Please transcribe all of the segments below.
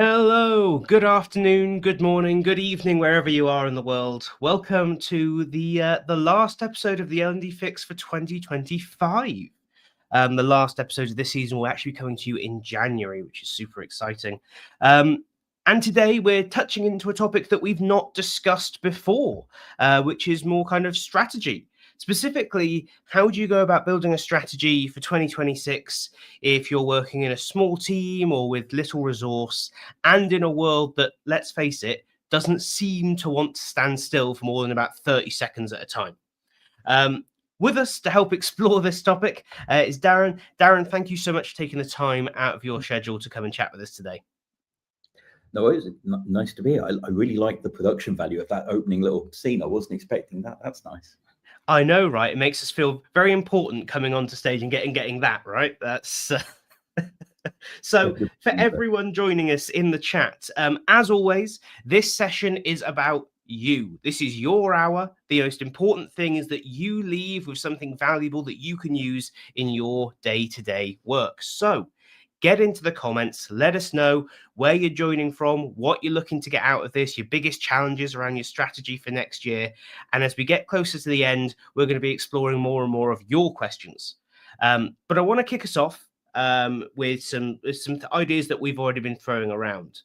Hello, good afternoon, good morning, good evening, wherever you are in the world. Welcome to the last episode of the L&D Fix for 2025. The last episode of this season will actually be coming to you in January, which is super exciting. And today we're touching into a topic that we've not discussed before, which is more kind of strategy. Specifically, how do you go about building a strategy for 2026 if you're working in a small team or with little resource and in a world that, let's face it, doesn't seem to want to stand still for more than about 30 seconds at a time? With us to help explore this topic is Darren. Darren, thank you so much for taking the time out of your schedule to come and chat with us today. No, it was nice to be here. I really like the production value of that opening little scene. I wasn't expecting that. That's nice. I know, right? It makes us feel very important coming onto stage and getting that right. That's so for everyone joining us in the chat, as always, this session is about you. This is your hour. The most important thing is that you leave with something valuable that you can use in your day-to-day work. So get into the comments, let us know where you're joining from, what you're looking to get out of this, your biggest challenges around your strategy for next year. And as we get closer to the end, we're going to be exploring more and more of your questions. But I want to kick us off with some ideas that we've already been throwing around.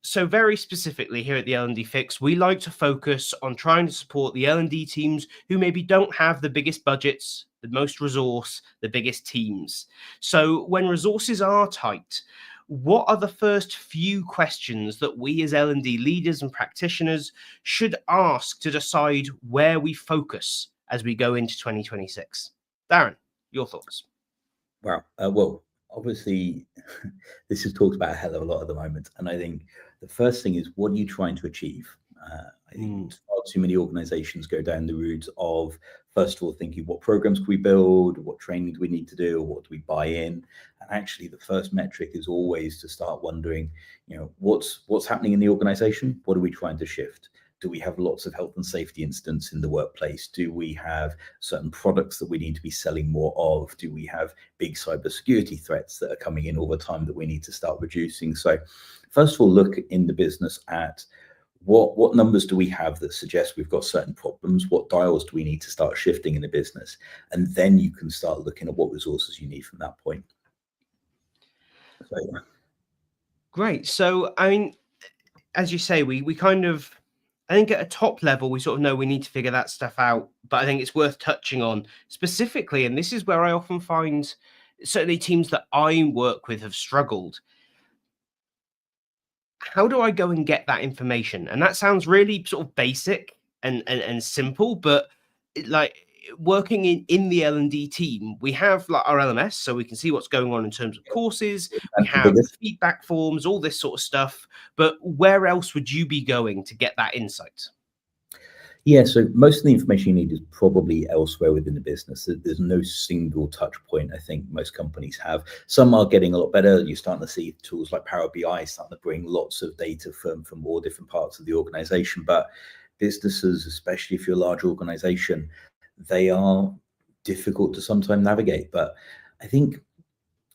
So very specifically here at the L&D Fix, we like to focus on trying to support the L&D teams who maybe don't have the biggest budgets, the most resource, the biggest teams. So when resources are tight, what are the first few questions that we as L&D leaders and practitioners should ask to decide where we focus as we go into 2026? Darren, your thoughts? Wow. Well, obviously, this is talked about a hell of a lot at the moment. And I think the first thing is, what are you trying to achieve? I think far too many organizations go down the route of, first of all, thinking what programs can we build, what training do we need to do, or what do we buy in? And actually, the first metric is always to start wondering, what's happening in the organization? What are we trying to shift? Do we have lots of health and safety incidents in the workplace? Do we have certain products that we need to be selling more of? Do we have big cybersecurity threats that are coming in all the time that we need to start reducing? So first of all, look in the business at what numbers do we have that suggest we've got certain problems? What dials do we need to start shifting in the business? And then you can start looking at what resources you need from that point. So, yeah. Great. So, I mean, as you say, we kind of, I think at a top level, we sort of know we need to figure that stuff out. But I think it's worth touching on specifically, and this is where I often find certainly teams that I work with have struggled. How do I go and get that information? And that sounds really sort of basic and simple, but like working in the L&D team, we have like our LMS, so we can see what's going on in terms of courses. We have the feedback forms, all this sort of stuff. But where else would you be going to get that insight? Yeah, so most of the information you need is probably elsewhere within the business. There's no single touch point I think most companies have. Some are getting a lot better. You're starting to see tools like Power BI starting to bring lots of data from all different parts of the organization. But businesses, especially if you're a large organization, they are difficult to sometimes navigate. But I think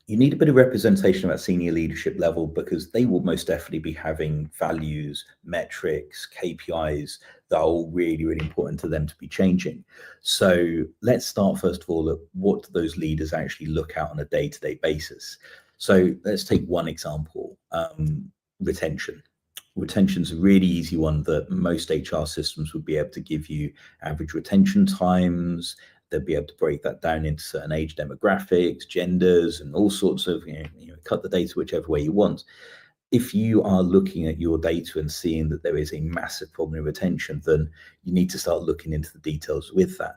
you need a bit of representation at senior leadership level, because they will most definitely be having values, metrics, KPIs that are all really, really important to them to be changing. So let's start first of all at what do those leaders actually look at on a day-to-day basis. So let's take one example, retention. Retention's a really easy one that most HR systems would be able to give you average retention times. They'll be able to break that down into certain age demographics, genders, and all sorts of, cut the data whichever way you want. If you are looking at your data and seeing that there is a massive problem in retention, then you need to start looking into the details with that.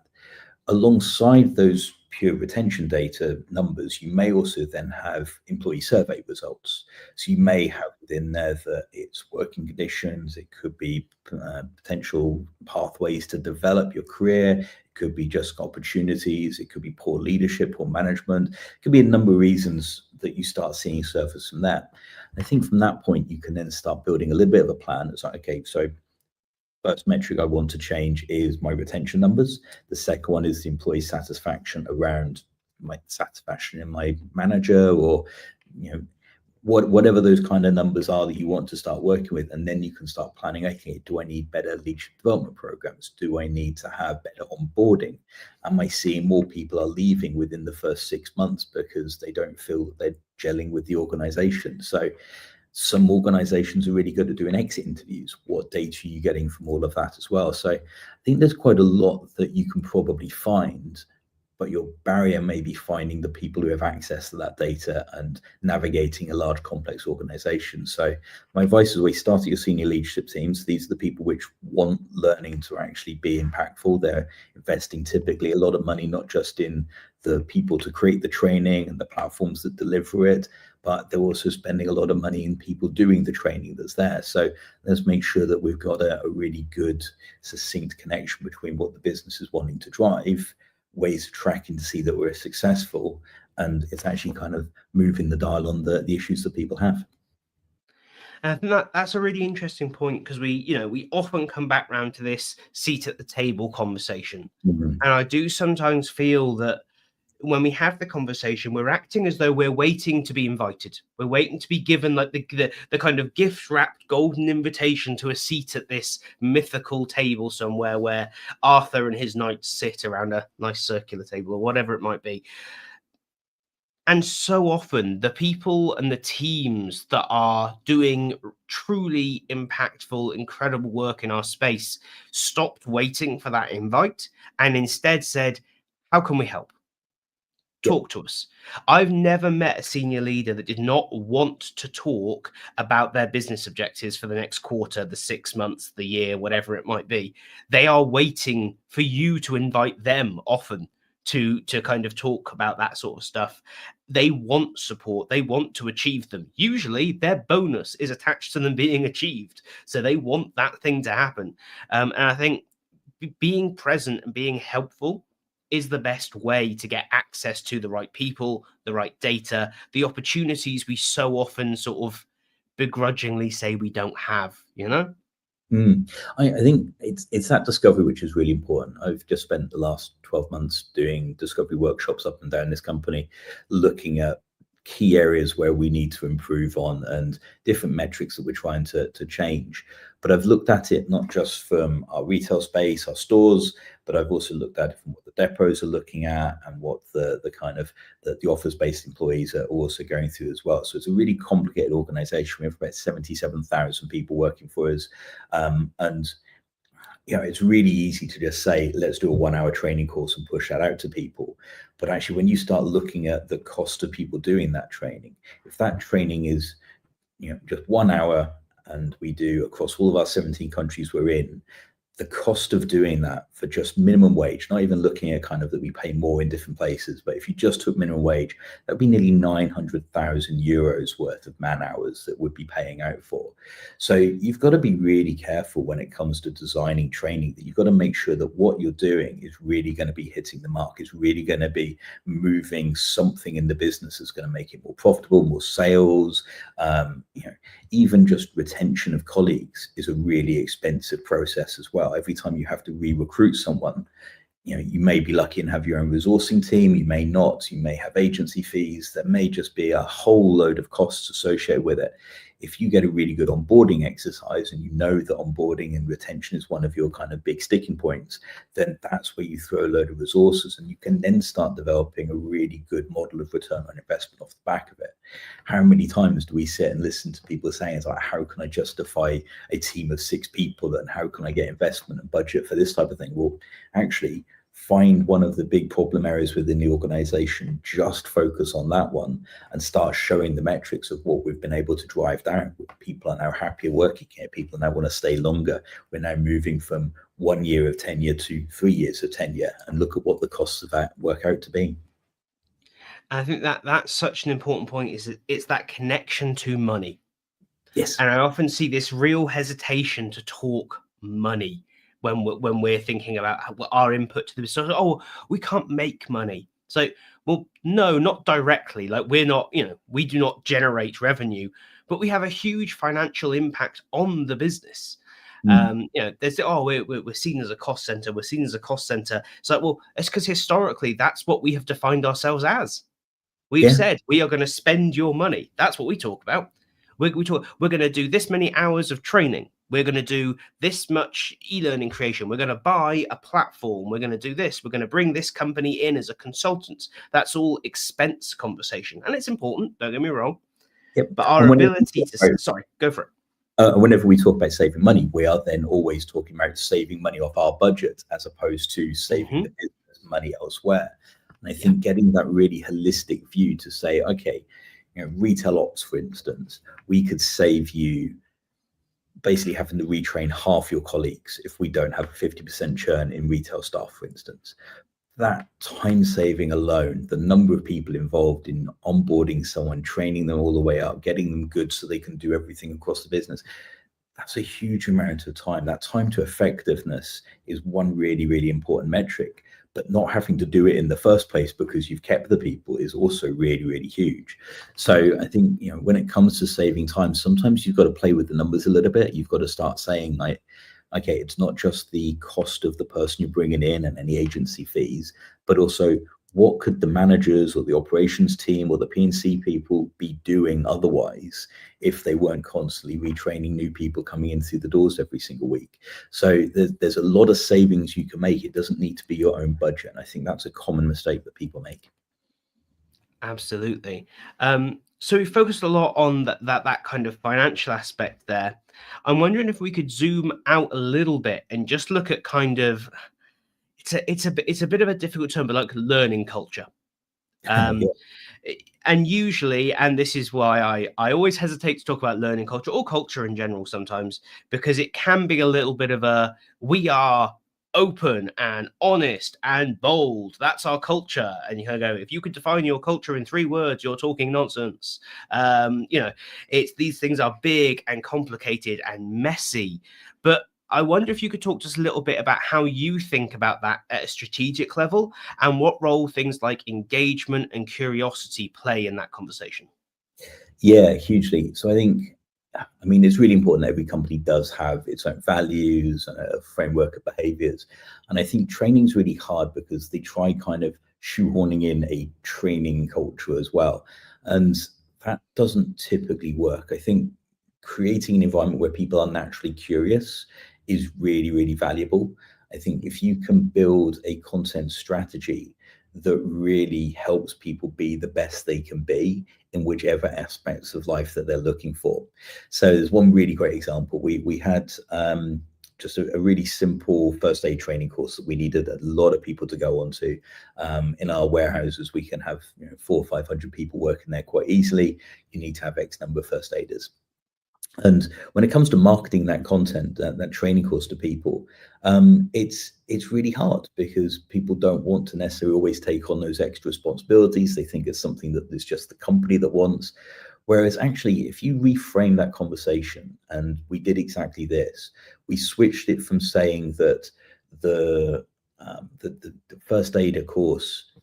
Alongside those pure retention data numbers, you may also then have employee survey results. So you may have within there that it's working conditions, it could be potential pathways to develop your career, it could be just opportunities, it could be poor leadership or management, it could be a number of reasons that you start seeing surface from that. I think from that point, you can then start building a little bit of a plan. It's like, okay, so first metric I want to change is my retention numbers. The second one is the employee satisfaction around my satisfaction in my manager, or whatever those kind of numbers are that you want to start working with, and then you can start planning, okay, do I need better leadership development programs? Do I need to have better onboarding? Am I seeing more people are leaving within the first 6 months because they don't feel that they're gelling with the organization? So some organizations are really good at doing exit interviews. What data are you getting from all of that as well? So I think there's quite a lot that you can probably find, but your barrier may be finding the people who have access to that data and navigating a large complex organization. So my advice is always start at your senior leadership teams. These are the people which want learning to actually be impactful. They're investing typically a lot of money, not just in the people to create the training and the platforms that deliver it, but they're also spending a lot of money in people doing the training that's there. So let's make sure that we've got a really good, succinct connection between what the business is wanting to drive, ways of tracking to see that we're successful, and it's actually kind of moving the dial on the issues that people have. And I think that's a really interesting point, because we often come back around to this seat at the table conversation. Mm-hmm. And I do sometimes feel that when we have the conversation, we're acting as though we're waiting to be invited. We're waiting to be given like the kind of gift wrapped golden invitation to a seat at this mythical table somewhere where Arthur and his knights sit around a nice circular table or whatever it might be. And so often the people and the teams that are doing truly impactful, incredible work in our space stopped waiting for that invite and instead said, how can we help? Talk to us. I've never met a senior leader that did not want to talk about their business objectives for the next quarter, the 6 months, the year, whatever it might be. They are waiting for you to invite them often to kind of talk about that sort of stuff. They want support. They want to achieve them. Usually their bonus is attached to them being achieved. So they want that thing to happen. And I think being present and being helpful is the best way to get access to the right people, the right data, the opportunities we so often sort of begrudgingly say we don't have, I think it's that discovery which is really important. I've just spent the last 12 months doing discovery workshops up and down this company, looking at key areas where we need to improve on and different metrics that we're trying to change. But I've looked at it not just from our retail space, our stores, but I've also looked at it from what the depots are looking at and what the kind of the office-based employees are also going through as well. So it's a really complicated organization. We have about 77,000 people working for us. And it's really easy to just say, let's do a 1-hour training course and push that out to people. But actually, when you start looking at the cost of people doing that training, if that training is, just 1 hour and we do across all of our 17 countries we're in, the cost of doing that for just minimum wage, not even looking at kind of that we pay more in different places, but if you just took minimum wage, that would be nearly 900,000 euros worth of man hours that would be paying out for. So you've got to be really careful when it comes to designing training, that you've got to make sure that what you're doing is really going to be hitting the mark, is really going to be moving something in the business that's going to make it more profitable, more sales. Even just retention of colleagues is a really expensive process as well. Every time you have to re-recruit someone, you may be lucky and have your own resourcing team, you may not, you may have agency fees, there may just be a whole load of costs associated with it. If you get a really good onboarding exercise and you know that onboarding and retention is one of your kind of big sticking points, then that's where you throw a load of resources and you can then start developing a really good model of return on investment off the back of it. How many times do we sit and listen to people saying, it's like, how can I justify a team of 6 people and how can I get investment and budget for this type of thing? Well, actually, find one of the big problem areas within the organization, just focus on that one and start showing the metrics of what we've been able to drive down. People are now happier working here. People now want to stay longer. We're now moving from 1 year of tenure to 3 years of tenure, and look at what the costs of that work out to be. I think that's such an important point, is that it's that connection to money. Yes. And I often see this real hesitation to talk money when we're thinking about our input to the business. Oh, we can't make money. So, well, no, not directly. Like, we're not, we do not generate revenue, but we have a huge financial impact on the business. There's we're seen as a cost center. We're seen as a cost center. It's like, well, it's because historically that's what we have defined ourselves as. We've Yeah. said we are going to spend your money. That's what we talk about. We're going to do this many hours of training. We're going to do this much e-learning creation. We're going to buy a platform. We're going to do this. We're going to bring this company in as a consultant. That's all expense conversation. And it's important, don't get me wrong. Yep. But our ability to... Sorry, go for it. Whenever we talk about saving money, we are then always talking about saving money off our budget as opposed to saving the business money elsewhere. And I think getting that really holistic view to say, okay, retail ops, for instance, we could save you basically having to retrain half your colleagues if we don't have a 50% churn in retail staff, for instance. That time saving alone, the number of people involved in onboarding someone, training them all the way up, getting them good so they can do everything across the business, that's a huge amount of time. That time to effectiveness is one really, really important metric. But not having to do it in the first place because you've kept the people is also really, really huge. So I think, when it comes to saving time, sometimes you've got to play with the numbers a little bit. You've got to start saying, like, okay, it's not just the cost of the person you're bringing in and any agency fees, but also what could the managers or the operations team or the P&C people be doing otherwise if they weren't constantly retraining new people coming in through the doors every single week? So there's a lot of savings you can make. It doesn't need to be your own budget. And I think that's a common mistake that people make. Absolutely. So we focused a lot on that kind of financial aspect there. I'm wondering if we could zoom out a little bit and just look at kind of, it's a bit of a difficult term, but like learning culture. And usually, and this is why I always hesitate to talk about learning culture or culture in general sometimes, because it can be a little bit of a, we are open and honest and bold. That's our culture. And you go, if you could define your culture in 3 words, you're talking nonsense. It's these things are big and complicated and messy. But I wonder if you could talk to us a little bit about how you think about that at a strategic level and what role things like engagement and curiosity play in that conversation. Yeah, hugely. So I think, it's really important that every company does have its own values and a framework of behaviors. And I think training is really hard because they try kind of shoehorning in a training culture as well. And that doesn't typically work. I think creating an environment where people are naturally curious is really, really valuable. I think if you can build a content strategy that really helps people be the best they can be in whichever aspects of life that they're looking for. So there's one really great example. We had just a really simple first aid training course that we needed a lot of people to go on to. In our warehouses, we can have 400 or 500 people working there quite easily. You need to have X number of first aiders. And when it comes to marketing that content, that training course to people, it's really hard because people don't want to necessarily always take on those extra responsibilities. They think it's something that is just the company that wants. Whereas actually, if you reframe that conversation, and we did exactly this, we switched it from saying that the first aider course,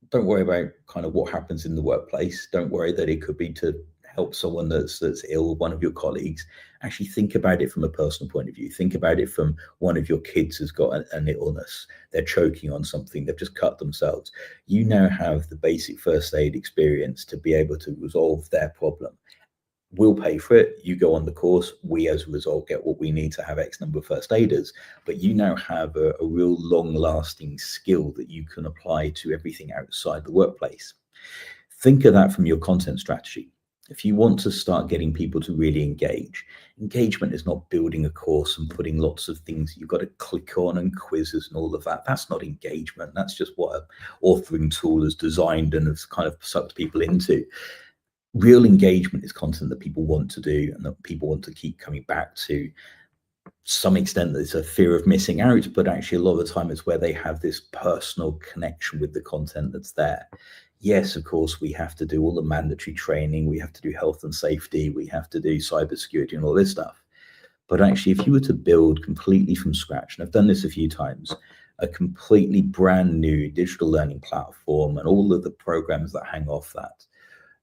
don't worry about kind of what happens in the workplace. Don't worry that it could be to help someone that's ill, one of your colleagues. Actually think about it from a personal point of view. Think about it from one of your kids has got an illness. They're choking on something. They've just cut themselves. You now have the basic first aid experience to be able to resolve their problem. We'll pay for it. You go on the course. We, as a result, get what we need to have X number of first aiders. But you now have a real long-lasting skill that you can apply to everything outside the workplace. Think of that from your content strategy. If you want to start getting people to really engage, engagement is not building a course and putting lots of things you've got to click on and quizzes and all of that. That's not engagement. That's just what an authoring tool has designed and has kind of sucked people into. Real engagement is content that people want to do and that people want to keep coming back to. Some extent there's a fear of missing out, but actually a lot of the time it's where they have this personal connection with the content that's there. Yes, of course, we have to do all the mandatory training. We have to do health and safety. We have to do cybersecurity and all this stuff. But actually, if you were to build completely from scratch, and I've done this a few times, a completely brand new digital learning platform and all of the programs that hang off that,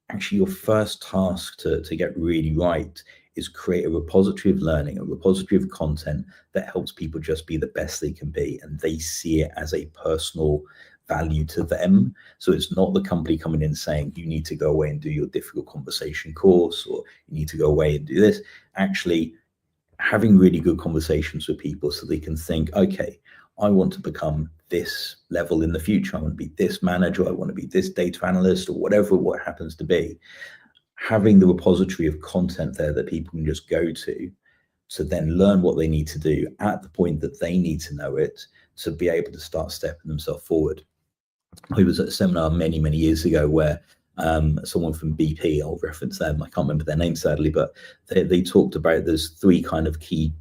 actually your first task to get really right is create a repository of learning, a repository of content that helps people just be the best they can be. And they see it as a personal value to them. So it's not the company coming in saying you need to go away and do your difficult conversation course, or you need to go away and do this. Actually having really good conversations with people so they can think, okay, I want to become this level in the future. I want to be this manager. I want to be this data analyst, or whatever what happens to be. Having the repository of content there that people can just go to then learn what they need to do at the point that they need to know it, to be able to start stepping themselves forward. I was at a seminar many, many years ago where someone from BP, I'll reference them, I can't remember their name sadly, but they talked about there's 3 kind of key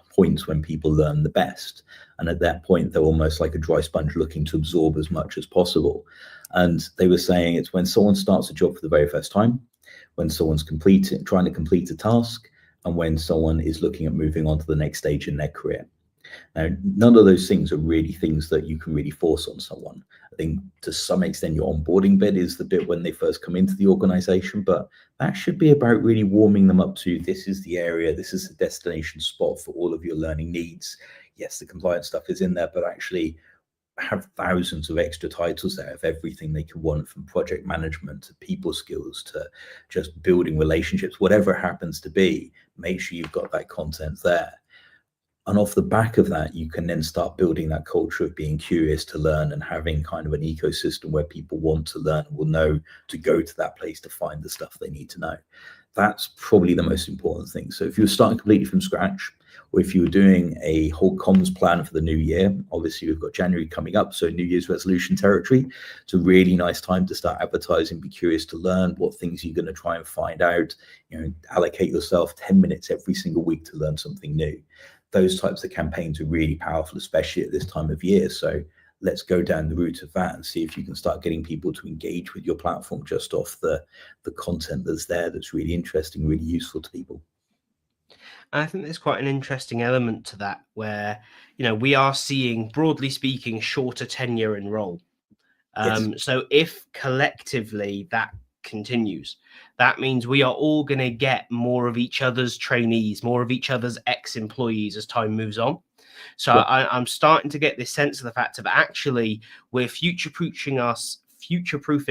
points when people learn the best. And at that point, they're almost like a dry sponge looking to absorb as much as possible. And they were saying it's when someone starts a job for the very first time, when someone's trying to complete a task, and when someone is looking at moving on to the next stage in their career. Now, none of those things are really things that you can really force on someone. I think to some extent your onboarding bit is the bit when they first come into the organization, but that should be about really warming them up to, this is the area, this is the destination spot for all of your learning needs. Yes, the compliance stuff is in there, but actually have thousands of extra titles there of everything they could want, from project management to people skills to just building relationships, whatever it happens to be. Make sure you've got that content there. And off the back of that, you can then start building that culture of being curious to learn and having kind of an ecosystem where people want to learn and will know to go to that place to find the stuff they need to know. That's probably the most important thing. So if you're starting completely from scratch, or if you were doing a whole comms plan for the new year, obviously we've got January coming up, so New Year's resolution territory. It's a really nice time to start advertising, be curious to learn what things you're going to try and find out. Allocate yourself 10 minutes every single week to learn something new. Those types of campaigns are really powerful, especially at this time of year. So let's go down the route of that and see if you can start getting people to engage with your platform just off the content that's there, that's really interesting, really useful to people. I think there's quite an interesting element to that where, we are seeing, broadly speaking, shorter tenure in role. Yes. So if collectively that continues, that means we are all going to get more of each other's trainees, more of each other's ex-employees as time moves on. So Yeah. I'm starting to get this sense of the fact of actually we're future-proofing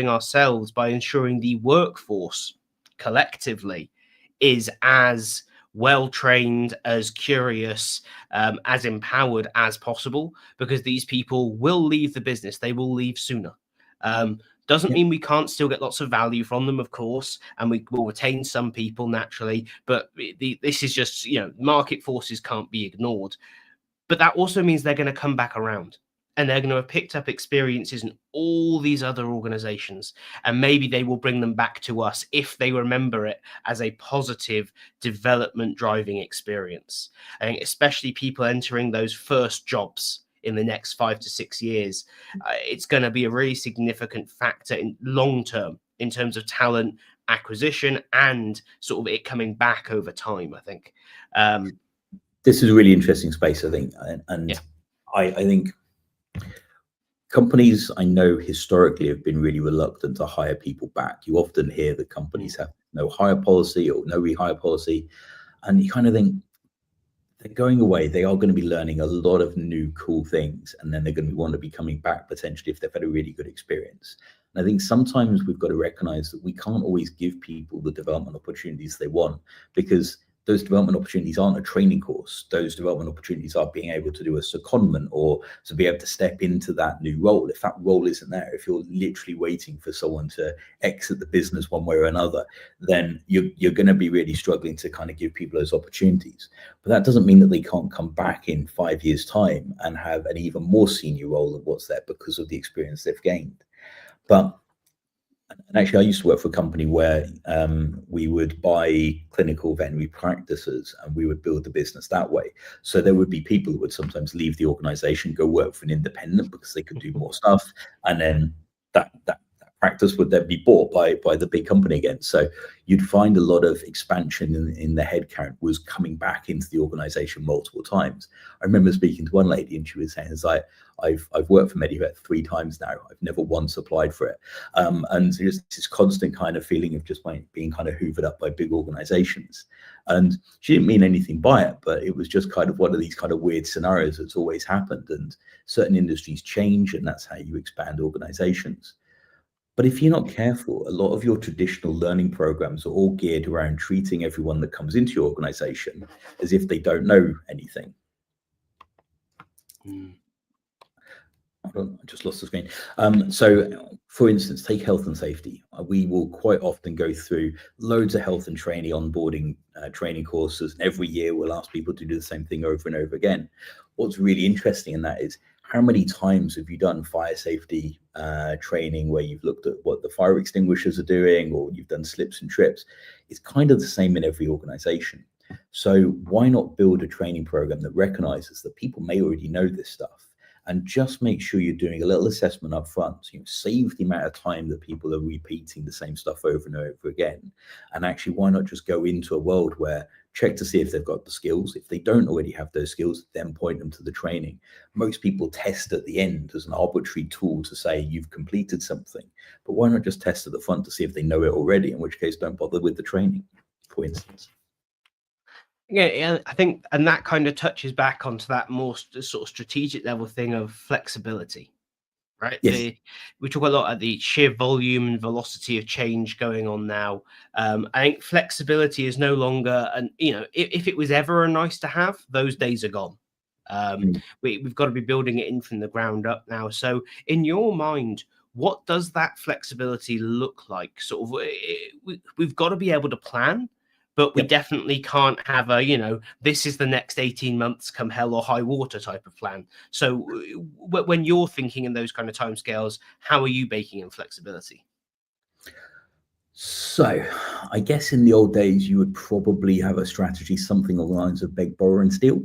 ourselves by ensuring the workforce collectively is as well-trained, as curious, as empowered as possible, because these people will leave the business. They will leave sooner. Doesn't mean we can't still get lots of value from them, of course, and we will retain some people naturally, but this is just, market forces can't be ignored. But that also means they're going to come back around, and they're going to have picked up experiences in all these other organizations, and maybe they will bring them back to us if they remember it as a positive development driving experience. I think especially people entering those first jobs in the next 5 to 6 years, it's going to be a really significant factor in long term in terms of talent acquisition and sort of it coming back over time, I think. This is a really interesting space, I think. And yeah. I think companies, I know historically, have been really reluctant to hire people back. You often hear that companies have no hire policy or no rehire policy. And you kind of think, they're going away, they are going to be learning a lot of new cool things, and then they're going to want to be coming back potentially if they've had a really good experience. And I think sometimes we've got to recognize that we can't always give people the development opportunities they want, because those development opportunities aren't a training course. Those development opportunities are being able to do a secondment or to be able to step into that new role. If that role isn't there, if you're literally waiting for someone to exit the business one way or another, then you're going to be really struggling to kind of give people those opportunities. But that doesn't mean that they can't come back in 5 years' time and have an even more senior role than what's there because of the experience they've gained. And actually, I used to work for a company where we would buy clinical veterinary practices and we would build the business that way. So there would be people who would sometimes leave the organization, go work for an independent because they could do more stuff. And then that practice would then be bought by the big company again. So you'd find a lot of expansion in the headcount was coming back into the organization multiple times. I remember speaking to one lady and she was saying, it's like, I've worked for Medivet 3 times now. I've never once applied for it. And there's this constant kind of feeling of just being kind of hoovered up by big organizations. And she didn't mean anything by it, but it was just kind of one of these kind of weird scenarios that's always happened. And certain industries change, and that's how you expand organizations. But if you're not careful, a lot of your traditional learning programs are all geared around treating everyone that comes into your organization as if they don't know anything. I just lost the screen. So for instance, take health and safety. We will quite often go through loads of health and training onboarding training courses. Every year we'll ask people to do the same thing over and over again. What's really interesting in that is how many times have you done fire safety training where you've looked at what the fire extinguishers are doing, or you've done slips and trips? It's kind of the same in every organization. So why not build a training program that recognizes that people may already know this stuff, and just make sure you're doing a little assessment up front. You know, save the amount of time that people are repeating the same stuff over and over again. And actually, why not just go into a world where check to see if they've got the skills. If they don't already have those skills, then point them to the training. Most people test at the end as an arbitrary tool to say you've completed something. But why not just test at the front to see if they know it already, in which case don't bother with the training, for instance. Yeah, I think, and that kind of touches back onto that more sort of strategic level thing of flexibility, right? Yes. We talk a lot at the sheer volume and velocity of change going on now. I think flexibility is no longer, and if it was ever a nice to have, those days are gone. We've got to be building it in from the ground up now. So in your mind, what does that flexibility look like? Sort of, we've got to be able to plan, but we definitely can't have a, this is the next 18 months come hell or high water type of plan. So when you're thinking in those kind of timescales, how are you baking in flexibility? So I guess in the old days, you would probably have a strategy, something along the lines of beg, borrow, and steal.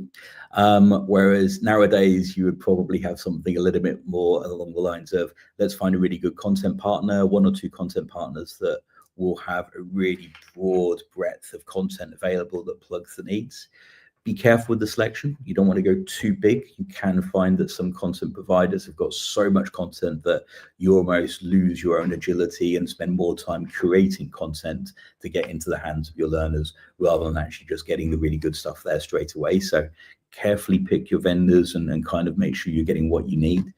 Whereas nowadays, you would probably have something a little bit more along the lines of, let's find a really good content partner, 1 or 2 content partners that will have a really broad breadth of content available that plugs the needs. Be careful with the selection. You don't want to go too big. You can find that some content providers have got so much content that you almost lose your own agility and spend more time curating content to get into the hands of your learners rather than actually just getting the really good stuff there straight away. So carefully pick your vendors and kind of make sure you're getting what you need.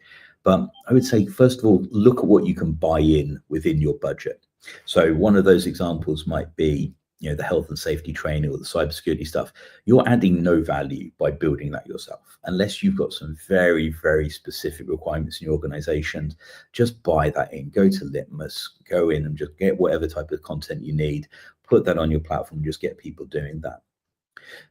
But I would say, first of all, look at what you can buy in within your budget. So one of those examples might be, the health and safety training or the cybersecurity stuff. You're adding no value by building that yourself, unless you've got some very, very specific requirements in your organization. Just buy that in, go to Litmus, go in and just get whatever type of content you need, put that on your platform, just get people doing that.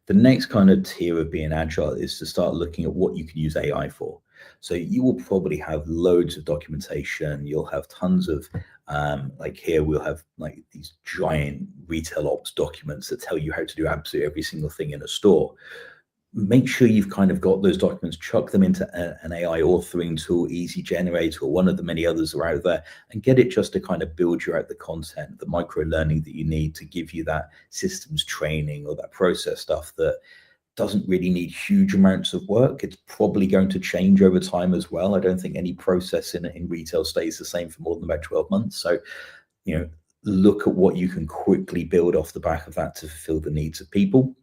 The next kind of tier of being agile is to start looking at what you can use AI for. So you will probably have loads of documentation. You'll have tons of, like here, we'll have like these giant retail ops documents that tell you how to do absolutely every single thing in a store. Make sure you've kind of got those documents, chuck them into an AI authoring tool, Easy Generate, or one of the many others that are out there, and get it just to kind of build you out the content, the micro learning that you need to give you that systems training or that process stuff that doesn't really need huge amounts of work. It's probably going to change over time as well. I don't think any process in retail stays the same for more than about 12 months. So, look at what you can quickly build off the back of that to fulfill the needs of people.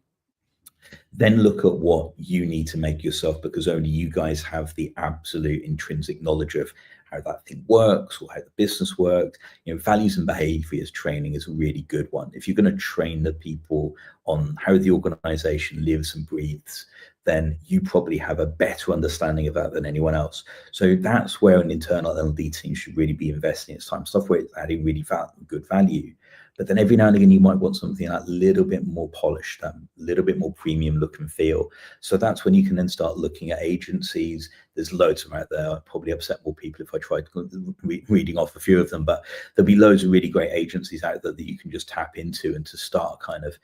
Then look at what you need to make yourself, because only you guys have the absolute intrinsic knowledge of how that thing works or how the business works. Values and behaviors training is a really good one. If you're going to train the people on how the organization lives and breathes, then you probably have a better understanding of that than anyone else. So that's where an internal L&D team should really be investing its time, stuff where it's adding really good value. But then every now and again, you might want something a little bit more polished, a little bit more premium look and feel. So that's when you can then start looking at agencies. There's loads of them out there. I'd probably upset more people if I tried reading off a few of them, but there'll be loads of really great agencies out there that you can just tap into and to start kind of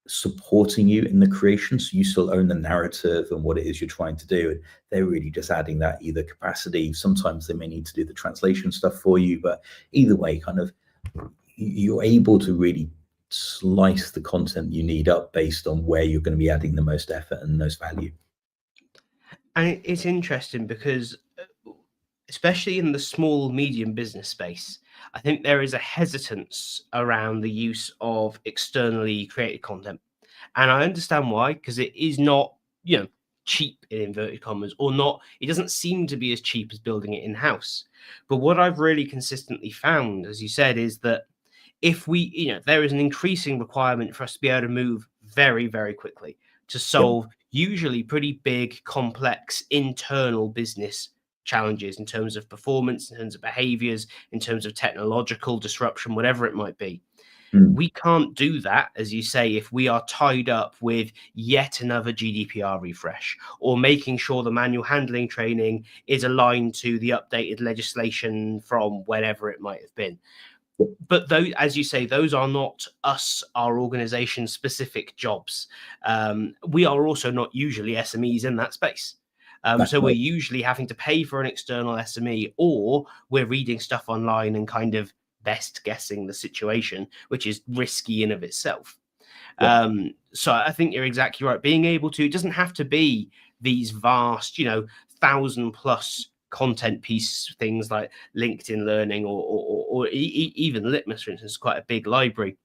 supporting you in the creation, so you still own the narrative and what it is you're trying to do, and they're really just adding that either capacity. Sometimes they may need to do the translation stuff for you, but either way, kind of you're able to really slice the content you need up based on where you're going to be adding the most effort and most value. And it's interesting because, especially in the small, medium business space, I think there is a hesitance around the use of externally created content. And I understand why, because it is not, cheap in inverted commas, or not, it doesn't seem to be as cheap as building it in-house. But what I've really consistently found, as you said, is that if we, there is an increasing requirement for us to be able to move very, very quickly to solve usually pretty big, complex internal business challenges in terms of performance, in terms of behaviors, in terms of technological disruption, whatever it might be. We can't do that, as you say, if we are tied up with yet another GDPR refresh, or making sure the manual handling training is aligned to the updated legislation from whenever it might have been. But those, as you say, those are not our organization specific jobs. We are also not usually SMEs in that space. So we're usually having to pay for an external SME, or we're reading stuff online and kind of best guessing the situation, which is risky in of itself. So I think you're exactly right. Being able to, it doesn't have to be these vast, 1,000+ content piece things like LinkedIn Learning or even Litmus, for instance, quite a big library.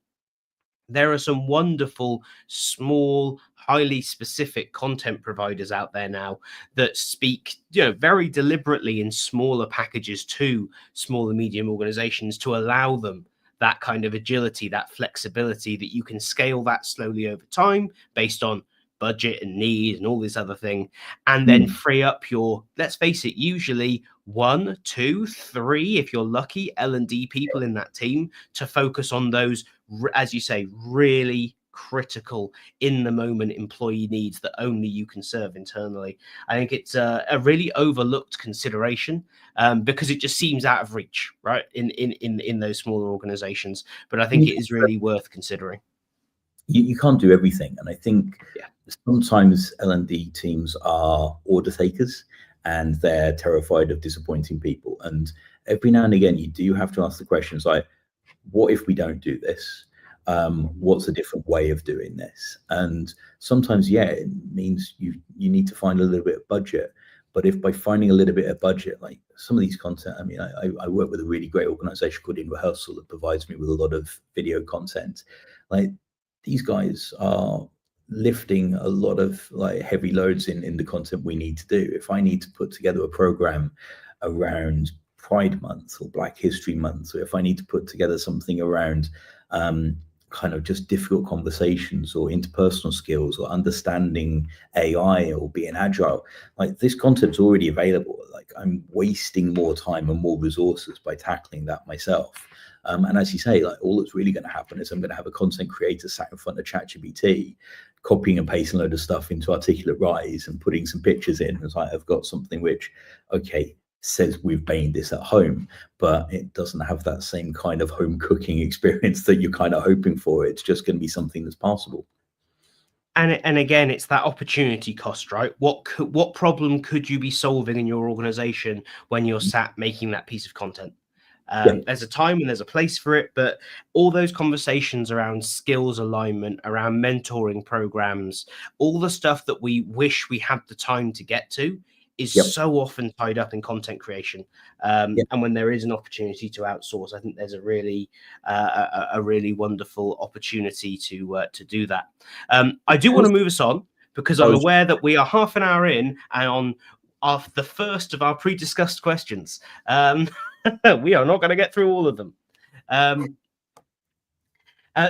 There are some wonderful, small, highly specific content providers out there now that speak, very deliberately in smaller packages to small and medium organizations to allow them that kind of agility, that flexibility, that you can scale that slowly over time based on budget and need and all this other thing, and then free up your, let's face it, usually 1, 2, 3, if you're lucky, L&D people in that team to focus on those, as you say, really critical in the moment employee needs that only you can serve internally. I think it's a really overlooked consideration, because it just seems out of reach, right, in those smaller organizations. But I think it is really worth considering. You can't do everything, and I think sometimes L&D teams are order takers and they're terrified of disappointing people, and every now and again you do have to ask the questions like, what if we don't do this? What's a different way of doing this? And sometimes it means you need to find a little bit of budget. But if by finding a little bit of budget, like some of these content, I mean, I work with a really great organization called In Rehearsal that provides me with a lot of video content. Like, these guys are lifting a lot of like heavy loads in the content we need to do. If I need to put together a program around Pride Month or Black History Month, or if I need to put together something around kind of just difficult conversations or interpersonal skills or understanding AI or being agile, like, this content's already available. Like, I'm wasting more time and more resources by tackling that myself. And as you say, like, all that's really going to happen is I'm going to have a content creator sat in front of ChatGPT, copying and pasting a load of stuff into Articulate Rise and putting some pictures in. It's like, I've got something which, says we've made this at home, but it doesn't have that same kind of home cooking experience that you're kind of hoping for. It's just going to be something that's passable. And again, it's that opportunity cost, right? What problem could you be solving in your organization when you're sat making that piece of content? There's a time and there's a place for it, but all those conversations around skills alignment, around mentoring programs, all the stuff that we wish we had the time to get to is so often tied up in content creation. And when there is an opportunity to outsource, I think there's a really wonderful opportunity to do that. I do want to move us on, because I'm aware that we are half an hour in and on the first of our pre-discussed questions. We are not going to get through all of them.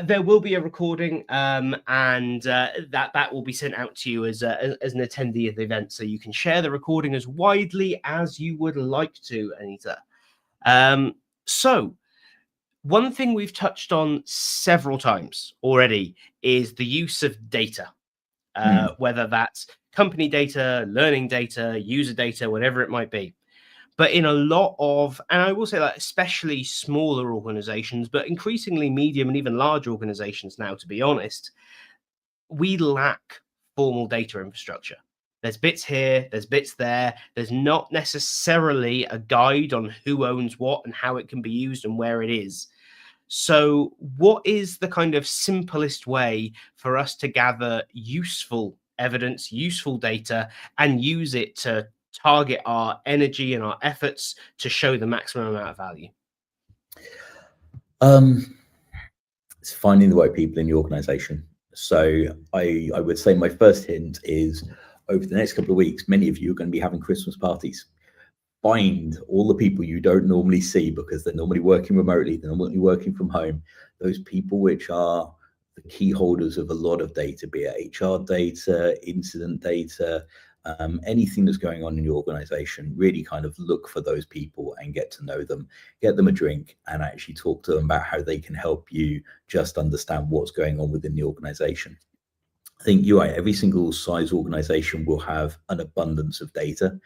There will be a recording, and that will be sent out to you as an attendee of the event, so you can share the recording as widely as you would like to, Anita. So one thing we've touched on several times already is the use of data, whether that's company data, learning data, user data, whatever it might be. But in a lot of, and I will say that especially smaller organizations, but increasingly medium and even large organizations now, to be honest, we lack formal data infrastructure. There's bits here, there's bits there. There's not necessarily a guide on who owns what and how it can be used and where it is. So what is the kind of simplest way for us to gather useful evidence, useful data, and use it to target our energy and our efforts to show the maximum amount of value? It's finding the right people in the organization. So I would say my first hint is, over the next couple of weeks, many of you are going to be having Christmas parties. Find all the people you don't normally see because they're normally working remotely, they're normally working from home. Those people which are the key holders of a lot of data, be it HR data, incident data, anything that's going on in your organization. Really kind of look for those people and get to know them, get them a drink, and actually talk to them about how they can help you just understand what's going on within the organization. I think you're right. Every single size organization will have an abundance of data,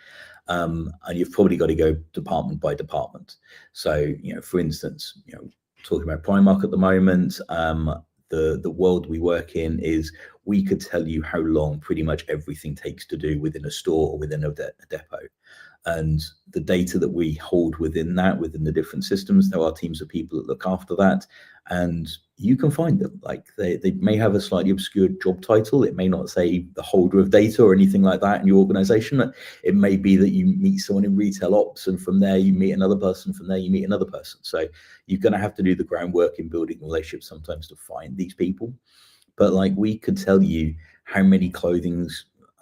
and you've probably got to go department by department. So, for instance, talking about Primark at the moment, the world we work in is, we could tell you how long pretty much everything takes to do within a store or within a depot. And the data that we hold within the different systems, there are teams of people that look after that, and you can find them. Like they may have a slightly obscure job title. It may not say the holder of data or anything like that in your organization. It may be that you meet someone in retail ops, and from there you meet another person, from there you meet another person. So you're going to have to do the groundwork in building relationships sometimes to find these people. But like, we could tell you how many clothing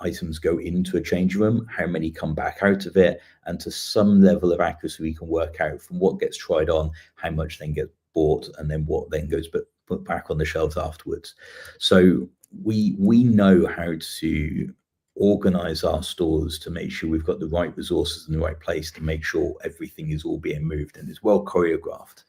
items go into a change room, how many come back out of it, and to some level of accuracy we can work out from what gets tried on, how much then gets bought, and then what then goes put back on the shelves afterwards. So we know how to organize our stores to make sure we've got the right resources in the right place, to make sure everything is all being moved and is well choreographed.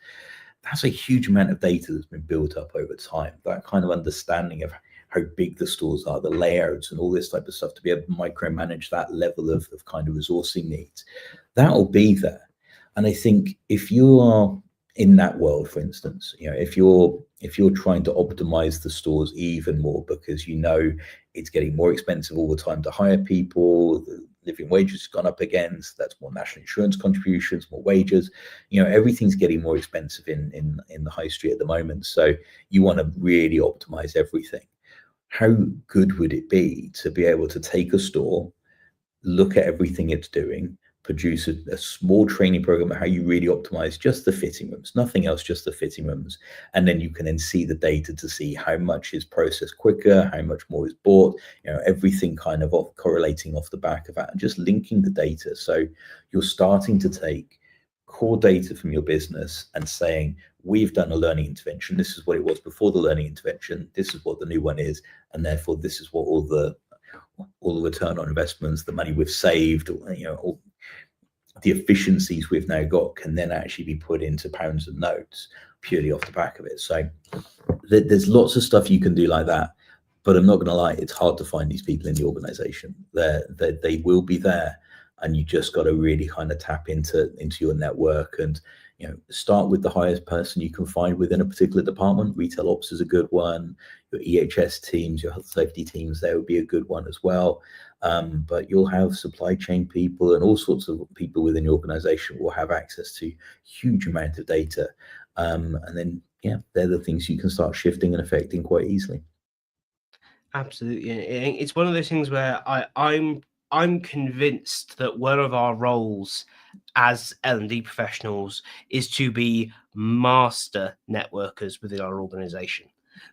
That's a huge amount of data that's been built up over time. That kind of understanding of how big the stores are, the layouts and all this type of stuff, to be able to micromanage that level of kind of resourcing needs, that'll be there. And I think if you are in that world, for instance, if you're trying to optimize the stores even more because it's getting more expensive all the time to hire people, the living wages has gone up again, so that's more national insurance contributions, more wages, everything's getting more expensive in the high street at the moment. So you want to really optimize everything. How good would it be to be able to take a store, look at everything it's doing, produce a small training program of how you really optimize just the fitting rooms, nothing else, just the fitting rooms. And then you can then see the data to see how much is processed quicker, how much more is bought, everything kind of correlating off the back of that, and just linking the data. So you're starting to take core data from your business and saying, we've done a learning intervention. This is what it was before the learning intervention. This is what the new one is. And therefore, this is what all the return on investments, the money we've saved, all the efficiencies we've now got can then actually be put into pounds and notes purely off the back of it. So there's lots of stuff you can do like that, but I'm not going to lie, it's hard to find these people in the organization. They will be there, and you just got to really kind of tap into your network and start with the highest person you can find within a particular department. Retail ops is a good one. Your EHS teams, your health safety teams, there would be a good one as well. But you'll have supply chain people and all sorts of people within your organization will have access to huge amount of data. And then, they're the things you can start shifting and affecting quite easily. Absolutely. It's one of those things where I'm convinced that one of our roles as L&D professionals is to be master networkers within our organization.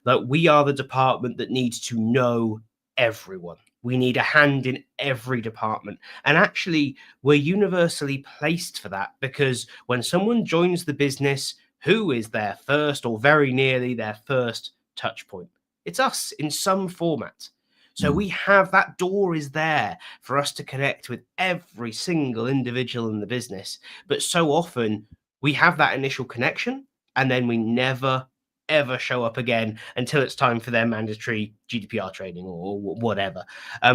Like, we are the department that needs to know everyone. We need a hand in every department. And actually, we're universally placed for that, because when someone joins the business, who is their first or very nearly their first touch point? It's us in some format. So we have that door is there for us to connect with every single individual in the business. But so often we have that initial connection and then we never, ever show up again until it's time for their mandatory GDPR training or whatever.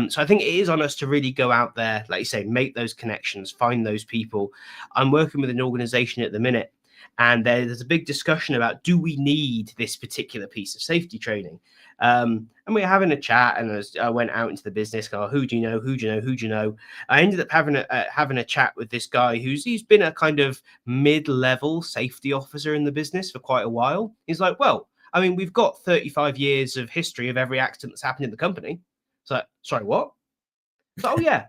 So I think it is on us to really go out there, like you say, make those connections, find those people. I'm working with an organization at the minute, and there's a big discussion about, do we need this particular piece of safety training? And we were having a chat, and I went out into the business, going, who do you know? Who do you know? Who do you know? I ended up having a chat with this guy he's been a kind of mid-level safety officer in the business for quite a while. He's like, well, I mean, we've got 35 years of history of every accident that's happened in the company. It's like, sorry, what? So, oh yeah,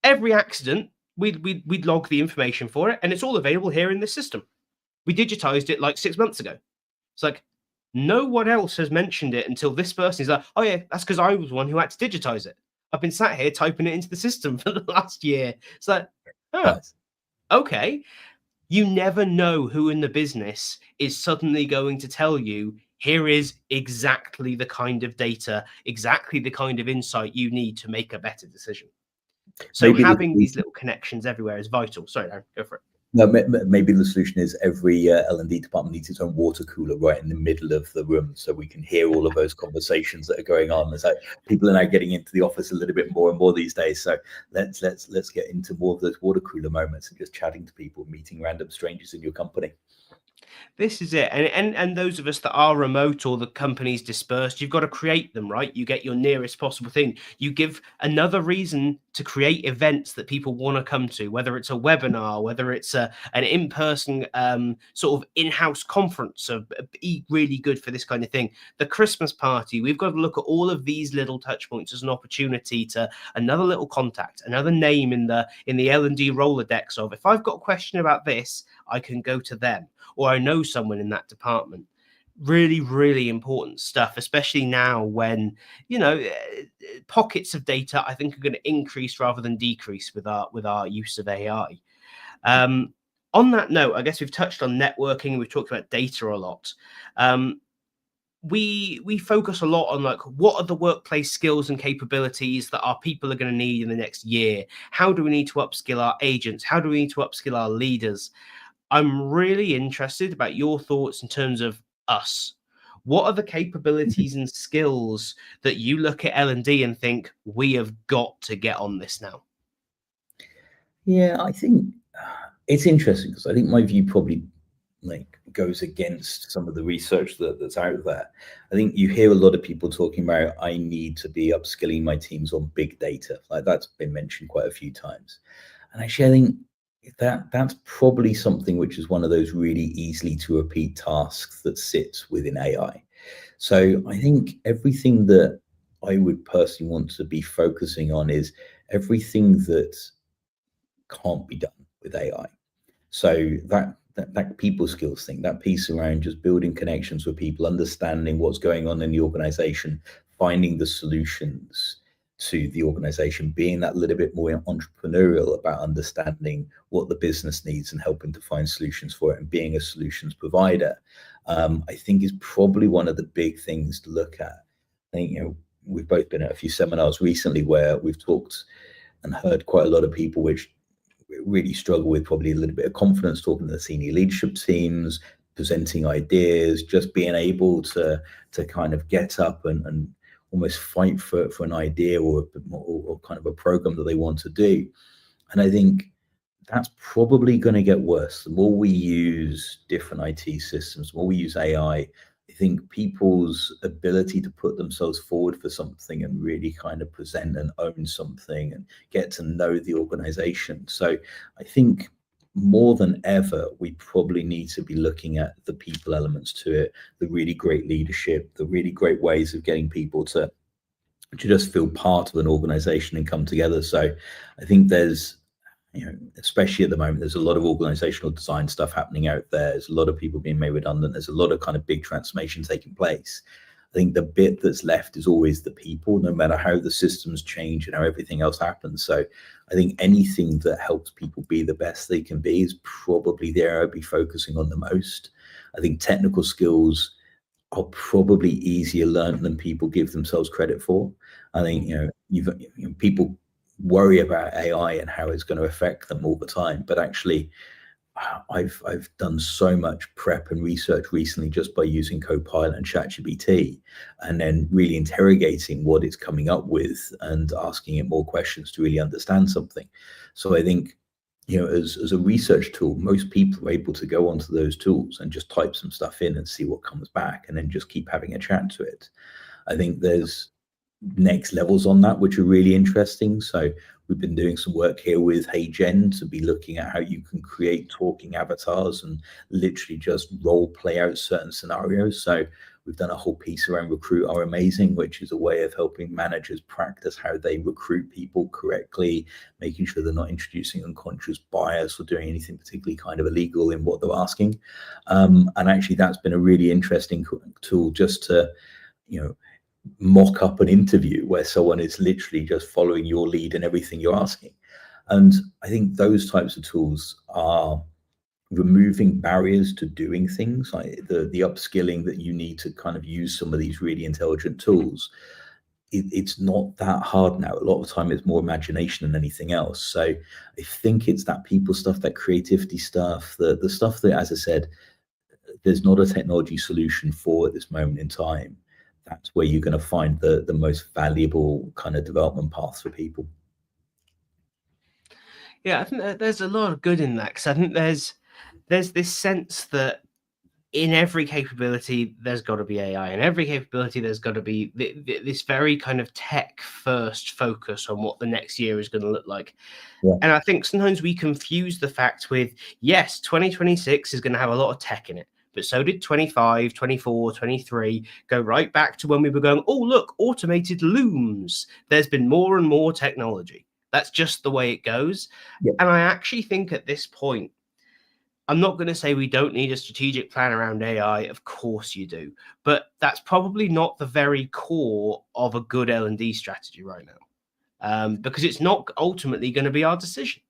every accident, we'd log the information for it, and it's all available here in this system. We digitized it like 6 months ago. It's like, no one else has mentioned it until this person is like, oh yeah, that's because I was the one who had to digitize it. I've been sat here typing it into the system for the last year. It's like, oh, okay. You never know who in the business is suddenly going to tell you, here is exactly the kind of data, exactly the kind of insight you need to make a better decision. So maybe having these little connections everywhere is vital. Sorry, Darren, go for it. No, maybe the solution is every L&D department needs its own water cooler right in the middle of the room, so we can hear all of those conversations that are going on. It's like people are now getting into the office a little bit more and more these days. So let's get into more of those water cooler moments and just chatting to people, meeting random strangers in your company. This is it. And those of us that are remote or the company's dispersed, you've got to create them, right? You get your nearest possible thing. You give another reason to create events that people want to come to, whether it's a webinar, whether it's an in-person sort of in-house conference, really good for this kind of thing. The Christmas party, we've got to look at all of these little touch points as an opportunity to another little contact, another name in the L&D Rolodex of, if I've got a question about this, I can go to them, or I know someone in that department. Really, really important stuff, especially now when, pockets of data, I think, are going to increase rather than decrease with our use of AI. On that note, I guess we've touched on networking. We've talked about data a lot. We focus a lot on, like, what are the workplace skills and capabilities that our people are going to need in the next year? How do we need to upskill our agents? How do we need to upskill our leaders? I'm really interested about your thoughts in terms of us. What are the capabilities and skills that you look at L&D and think, we have got to get on this now? Yeah, I think it's interesting, because I think my view probably goes against some of the research that's out there. I think you hear a lot of people talking about, I need to be upskilling my teams on big data. Like, that's been mentioned quite a few times. And actually, I think that's probably something which is one of those really easily to repeat tasks that sits within AI. So I think everything that I would personally want to be focusing on is everything that can't be done with AI. So that people skills thing, that piece around just building connections with people, understanding what's going on in the organization, finding the solutions to the organization, being that little bit more entrepreneurial about understanding what the business needs and helping to find solutions for it, and being a solutions provider, I think is probably one of the big things to look at. I think, we've both been at a few seminars recently where we've talked and heard quite a lot of people which really struggle with probably a little bit of confidence talking to the senior leadership teams, presenting ideas, just being able to kind of get up and almost fight for an idea or kind of a program that they want to do. And I think that's probably going to get worse. The more we use different IT systems, the more we use AI, I think people's ability to put themselves forward for something and really kind of present and own something and get to know the organization. So I think more than ever, we probably need to be looking at the people elements to it, the really great leadership, the really great ways of getting people to just feel part of an organization and come together. So I think there's, especially at the moment, there's a lot of organizational design stuff happening out there. There's a lot of people being made redundant. There's a lot of kind of big transformations taking place. I think the bit that's left is always the people, no matter how the systems change and how everything else happens. So I think anything that helps people be the best they can be is probably the area I'd be focusing on the most. I think technical skills are probably easier learned than people give themselves credit for. I think, people worry about AI and how it's going to affect them all the time, but actually I've done so much prep and research recently just by using Copilot and ChatGPT, and then really interrogating what it's coming up with and asking it more questions to really understand something. So I think, as a research tool, most people are able to go onto those tools and just type some stuff in and see what comes back, and then just keep having a chat to it. I think there's next levels on that which are really interesting. So we've been doing some work here with HeyGen to be looking at how you can create talking avatars and literally just role play out certain scenarios. So we've done a whole piece around Recruit Are Amazing, which is a way of helping managers practice how they recruit people correctly, making sure they're not introducing unconscious bias or doing anything particularly kind of illegal in what they're asking. And actually that's been a really interesting tool just to, mock up an interview where someone is literally just following your lead in everything you're asking. And I think those types of tools are removing barriers to doing things, like the upskilling that you need to kind of use some of these really intelligent tools. It's not that hard now. A lot of the time it's more imagination than anything else. So I think it's that people stuff, that creativity stuff, the stuff that, as I said, there's not a technology solution for at this moment in time. That's where you're going to find the most valuable kind of development paths for people. Yeah, I think that there's a lot of good in that, because I think there's this sense that in every capability there's got to be AI. In every capability there's got to be this very kind of tech first focus on what the next year is going to look like. Yeah. And I think sometimes we confuse the fact with, yes, 2026 is going to have a lot of tech in it, but so did 25, 24, 23. Go right back to when we were going, oh, look, automated looms. There's been more and more technology. That's just the way it goes. Yeah. And I actually think at this point, I'm not going to say we don't need a strategic plan around AI. Of course you do. But that's probably not the very core of a good L&D strategy right now, because it's not ultimately going to be our decision.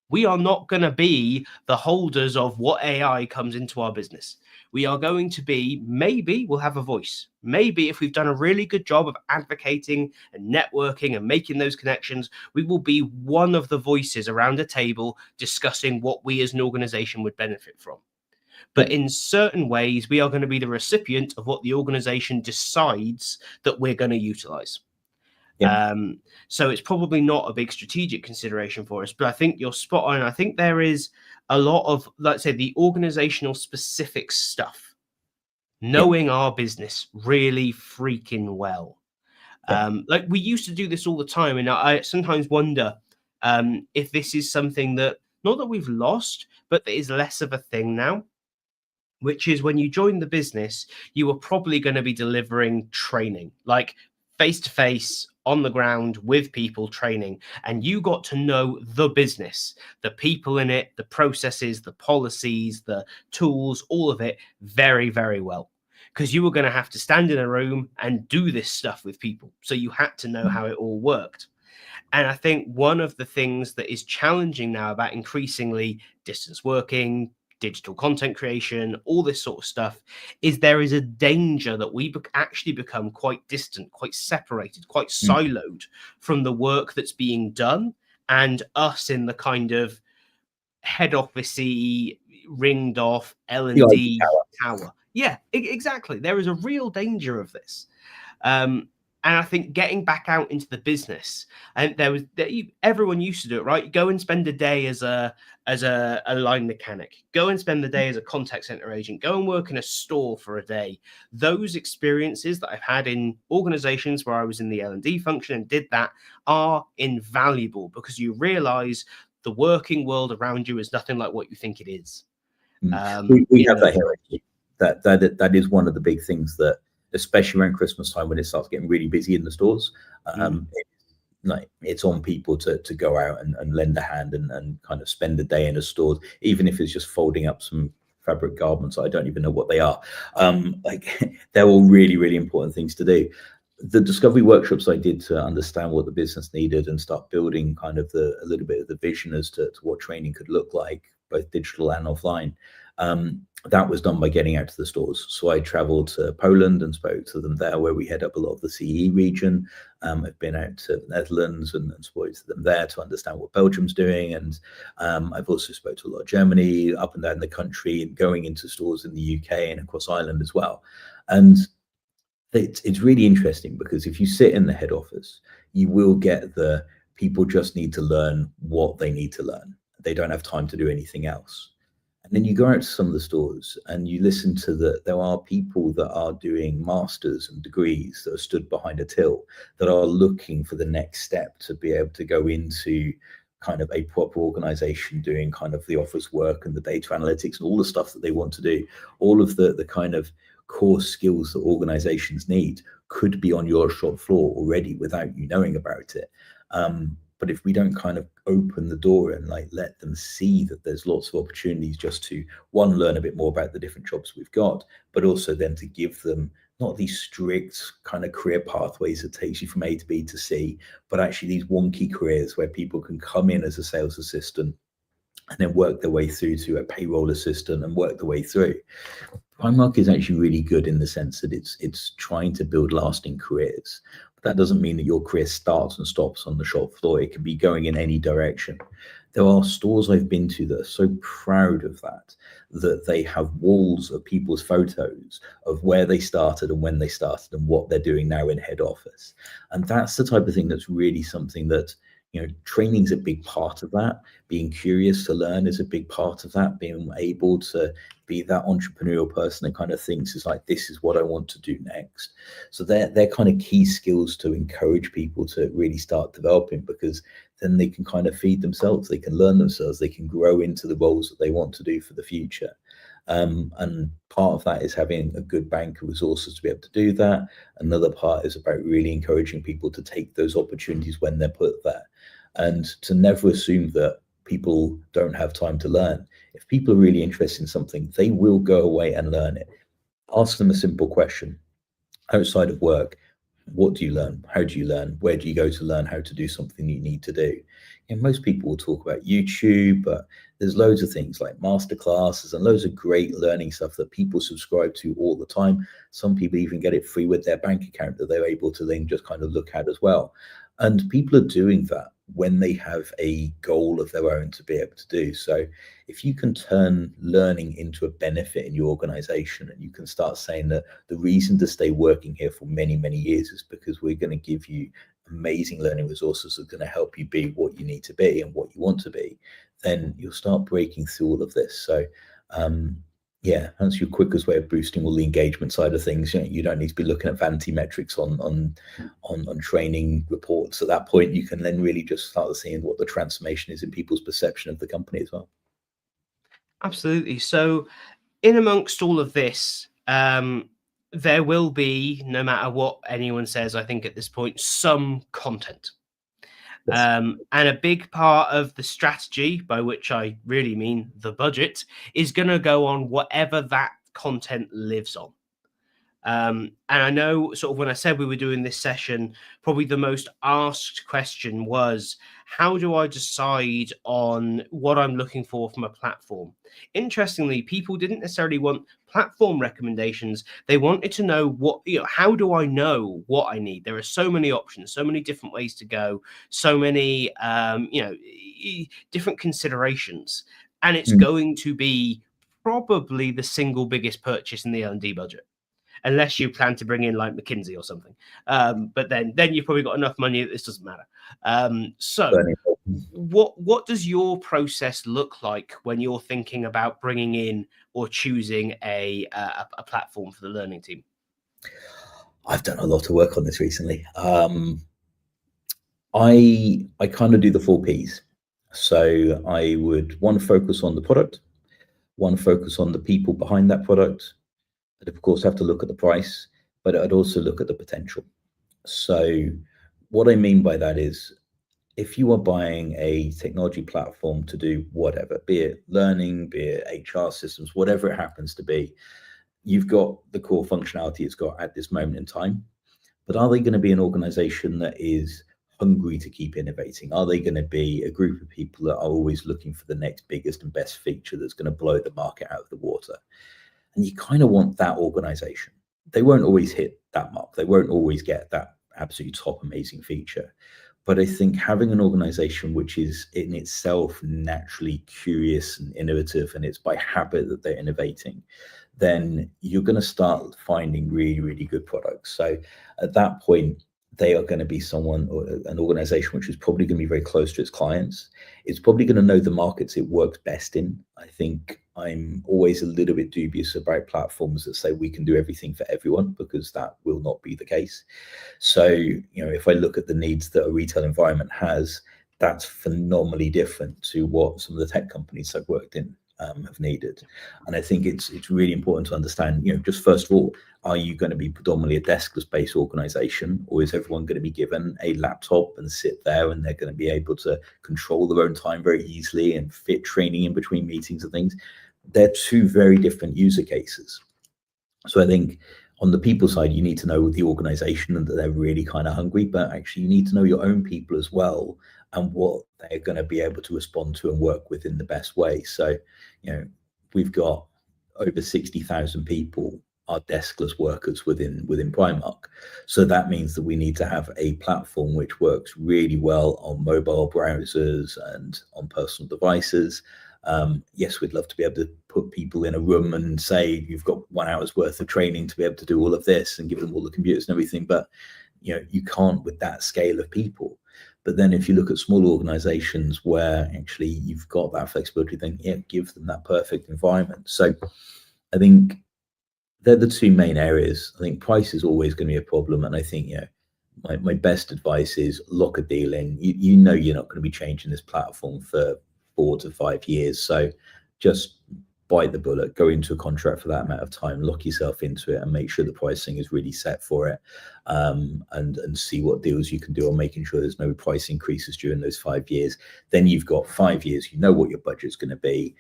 We are not going to be the holders of what AI comes into our business. We are going to be, maybe we'll have a voice. Maybe if we've done a really good job of advocating and networking and making those connections, we will be one of the voices around a table discussing what we as an organization would benefit from. But in certain ways, we are going to be the recipient of what the organization decides that we're going to utilize. Yeah. So it's probably not a big strategic consideration for us, but I think you're spot on. I think there is a lot of, let's say, the organizational specific stuff, knowing our business really freaking well. Like we used to do this all the time. And I sometimes wonder if this is something that, not that we've lost, but that is less of a thing now, which is when you join the business, you are probably going to be delivering training, like face-to-face, on the ground with people training, and you got to know the business, the people in it, the processes, the policies, the tools, all of it very, very well, because you were going to have to stand in a room and do this stuff with people. So you had to know how it all worked. And I think one of the things that is challenging now about increasingly distance working, digital content creation, all this sort of stuff, is there is a danger that we actually become quite distant, quite separated, quite siloed from the work that's being done, and us in the kind of head office-y, ringed off L&D tower. Yeah, exactly. There is a real danger of this. And I think getting back out into the business, and everyone used to do it, right? Go and spend a day as a line mechanic. Go and spend the day as a contact center agent. Go and work in a store for a day. Those experiences that I've had in organizations where I was in the L&D function and did that are invaluable, because you realize the working world around you is nothing like what you think it is. We have that here. That is one of the big things that, especially around Christmas time when it starts getting really busy in the stores, it's on people to go out and lend a hand and kind of spend a day in a store, even if it's just folding up some fabric garments. I don't even know what they are. They're all really, really important things to do. The discovery workshops I did to understand what the business needed and start building kind of a little bit of the vision as to what training could look like, both digital and offline. That was done by getting out to the stores. So I traveled to Poland and spoke to them there, where we head up a lot of the CE region. I've been out to the Netherlands and spoke to them there to understand what Belgium's doing. And I've also spoke to a lot of Germany, up and down the country, and going into stores in the UK and across Ireland as well. And it's really interesting, because if you sit in the head office, you will get the people just need to learn what they need to learn. they don't have time to do anything else. And then you go out to some of the stores and you listen to there are people that are doing masters and degrees that are stood behind a till that are looking for the next step to be able to go into kind of a proper organization doing kind of the office work and the data analytics and all the stuff that they want to do. All of the kind of core skills that organizations need could be on your shop floor already without you knowing about it. But if we don't kind of open the door and like let them see that there's lots of opportunities just to, one, learn a bit more about the different jobs we've got, but also then to give them not these strict kind of career pathways that takes you from A to B to C, but actually these wonky careers where people can come in as a sales assistant and then work their way through to a payroll assistant and work their way through. Primark is actually really good in the sense that it's trying to build lasting careers. But that doesn't mean that your career starts and stops on the shop floor. It can be going in any direction. There are stores I've been to that are so proud of that they have walls of people's photos of where they started and when they started and what they're doing now in head office. And that's the type of thing that's really something that, training's a big part of that. Being curious to learn is a big part of that. Being able to be that entrepreneurial person that kind of thinks is like, this is what I want to do next. So they're kind of key skills to encourage people to really start developing, because then they can kind of feed themselves, they can learn themselves, they can grow into the roles that they want to do for the future. And part of that is having a good bank of resources to be able to do that. Another part is about really encouraging people to take those opportunities when they're put there, and to never assume that people don't have time to learn. If people are really interested in something, they will go away and learn it. Ask them a simple question. Outside of work, what do you learn? How do you learn? Where do you go to learn how to do something you need to do? And most people will talk about YouTube, but there's loads of things like masterclasses and loads of great learning stuff that people subscribe to all the time. Some people even get it free with their bank account that they're able to then just kind of look at as well. And people are doing that when they have a goal of their own to be able to do. So if you can turn learning into a benefit in your organization, and you can start saying that the reason to stay working here for many, many years is because we're going to give you amazing learning resources that are going to help you be what you need to be and what you want to be, then you'll start breaking through all of this. So yeah, that's your quickest way of boosting all the engagement side of things. You don't need to be looking at vanity metrics on training reports. At that point, you can then really just start seeing what the transformation is in people's perception of the company as well. Absolutely. So in amongst all of this, there will be, no matter what anyone says, I think at this point, some content. And a big part of the strategy, by which I really mean the budget, is going to go on whatever that content lives on. And I know sort of when I said we were doing this session, probably the most asked question was, how do I decide on what I'm looking for from a platform? Interestingly, people didn't necessarily want platform recommendations. They wanted to know what, how do I know what I need? There are so many options, so many different ways to go, so many, different considerations. And it's going to be probably the single biggest purchase in the L&D budget, unless you plan to bring in like McKinsey or something. But then you've probably got enough money that this doesn't matter. So what does your process look like when you're thinking about bringing in or choosing a platform for the learning team? I've done a lot of work on this recently. I kind of do the 4 Ps. So I would, one, focus on the product, one, focus on the people behind that product. I'd of course have to look at the price, but I'd also look at the potential. So what I mean by that is, if you are buying a technology platform to do whatever, be it learning, be it HR systems, whatever it happens to be, you've got the core functionality it's got at this moment in time. But are they going to be an organization that is hungry to keep innovating? Are they going to be a group of people that are always looking for the next biggest and best feature that's going to blow the market out of the water? And you kind of want that organization. They won't always hit that mark. They won't always get that absolute top amazing feature. But I think having an organization which is in itself naturally curious and innovative, and it's by habit that they're innovating, then you're going to start finding really, really good products. So at that point, they are going to be someone or an organization which is probably going to be very close to its clients. It's probably going to know the markets it works best in. I think I'm always a little bit dubious about platforms that say we can do everything for everyone, because that will not be the case. So, if I look at the needs that a retail environment has, that's phenomenally different to what some of the tech companies I've worked in have needed. And I think it's really important to understand, just first of all, are you going to be predominantly a deskless based organization, or is everyone going to be given a laptop and sit there and they're going to be able to control their own time very easily and fit training in between meetings and things? They're two very different user cases. So I think on the people side, you need to know the organization and that they're really kind of hungry, but actually you need to know your own people as well and what they're going to be able to respond to and work with in the best way. So, we've got over 60,000 people are deskless workers within Primark. So that means that we need to have a platform which works really well on mobile browsers and on personal devices. Yes, we'd love to be able to put people in a room and say, you've got 1 hour's worth of training to be able to do all of this and give them all the computers and everything. But, you can't with that scale of people. But then if you look at small organizations where actually you've got that flexibility, then give them that perfect environment. So I think they're the two main areas. I think price is always going to be a problem. And I think, my best advice is lock a deal in. You're not going to be changing this platform for 4 to 5 years. So just bite the bullet, go into a contract for that amount of time, lock yourself into it and make sure the pricing is really set for it, and see what deals you can do on making sure there's no price increases during those 5 years. Then you've got 5 years, what your budget's going to be.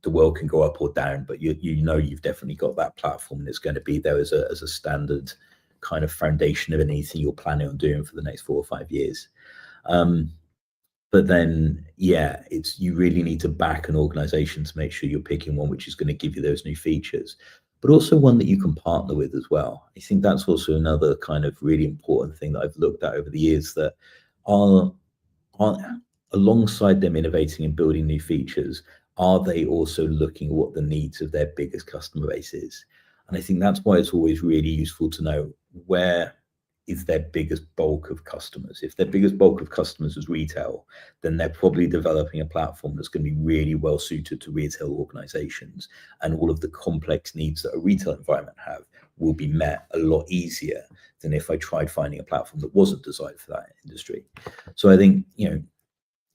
The world can go up or down, but you've definitely got that platform and it's going to be there as a standard kind of foundation of anything you're planning on doing for the next 4 or 5 years. But then, you really need to back an organization to make sure you're picking one which is going to give you those new features, but also one that you can partner with as well. I think that's also another kind of really important thing that I've looked at over the years, that are alongside them innovating and building new features, are they also looking at what the needs of their biggest customer base is? And I think that's why it's always really useful to know where is their biggest bulk of customers. If their biggest bulk of customers is retail, then they're probably developing a platform that's going to be really well suited to retail organizations, and all of the complex needs that a retail environment have will be met a lot easier than if I tried finding a platform that wasn't designed for that industry. So I think,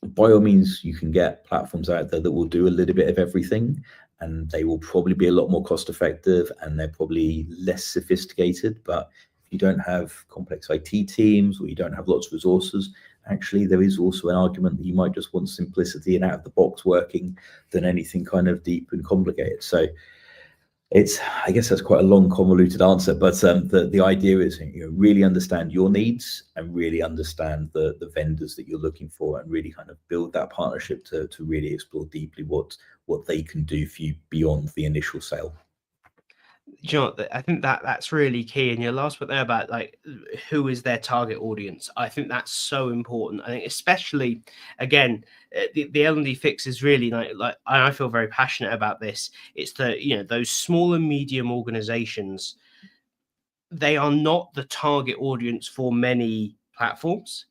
by all means, you can get platforms out there that will do a little bit of everything, and they will probably be a lot more cost effective and they're probably less sophisticated. But if you don't have complex IT teams, or you don't have lots of resources, actually there is also an argument that you might just want simplicity and out of the box working than anything kind of deep and complicated. So I guess that's quite a long, convoluted answer, but the idea is, really understand your needs and really understand the vendors that you're looking for, and really kind of build that partnership to really explore deeply what they can do for you beyond the initial sale. I think that's really key. And your last point there about who is their target audience, I think that's so important. I think especially, again, the L&D fix is really like I feel very passionate about this. It's those small and medium organizations, they are not the target audience for many platforms.